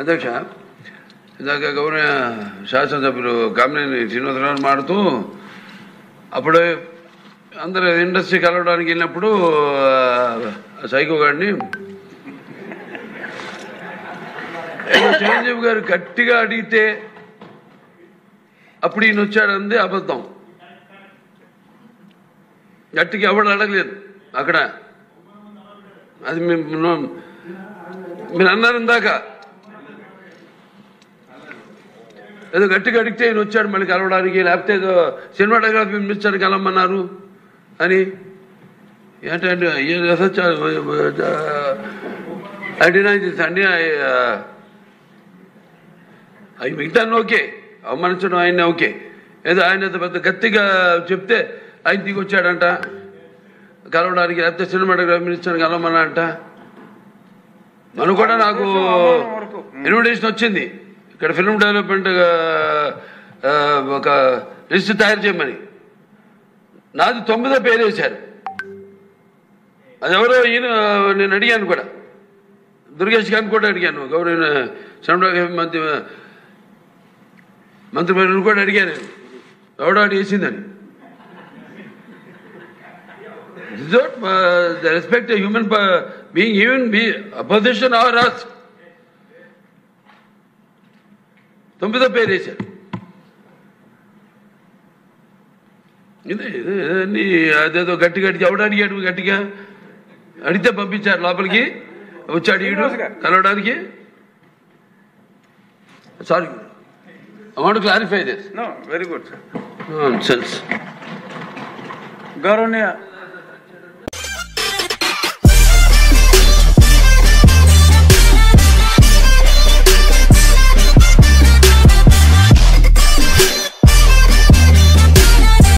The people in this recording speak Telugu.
అధ్యక్ష, ఇందాక గౌరవ శాసనసభ్యులు కామినేని శ్రీనివాసరావు మాడుతూ అప్పుడు అందరూ ఇండస్ట్రీ కలవడానికి వెళ్ళినప్పుడు సైకో గారిని చిరంజీవి గారు గట్టిగా అడిగితే అప్పుడు ఈయన వచ్చాడంది అబద్ధం. గట్టిగా ఎవడు అడగలేదు అక్కడ. అది మీరు అన్నారు ఇందాక, ఏదో గట్టిగా అడిగితే ఈయన వచ్చాడు మళ్ళీ కలవడానికి, లేకపోతే ఏదో సినిమాటోగ్రఫీ మినిస్టర్ కలవమన్నారు అని. ఏంటంటే అండి అవి మిగతా ఓకే, అవమానించడం ఆయన ఓకే. ఏదో ఆయన పెద్ద గట్టిగా చెప్తే ఆయన దిగి వచ్చాడంట కలవడానికి, లేకపోతే సినిమాటోగ్రఫీ మినిస్టర్ కలవమన్నా అంట. మనం కూడా నాకు ఇన్విటేషన్ వచ్చింది ఇక్కడ ఫిల్మ్ డెవలప్మెంట్ ఒక లిస్ట్ తయారు చేయమని. నాది 9వ పేరు వేశారు. అది ఎవరో ఈయన నేను అడిగాను కూడా, దుర్గేష్ గారిని కూడా అడిగాను, గౌరవ సినిమాటోగ్రఫీ మంత్రి కూడా అడిగాను నేను, ఎవడో అడిగేసిందని. The respect a human being, even be opposition or us. 9వ పేరు వేశారు. ఇదే అదేదో గట్టిగా ఎవడు అడిగాడు, గట్టిగా అడిగితే పంపించారు లోపలికి, వచ్చాడు ఈడు కలవడానికి. Sorry, I want to clarify this. No, very good, sir. Nonsense. గౌరవనీయ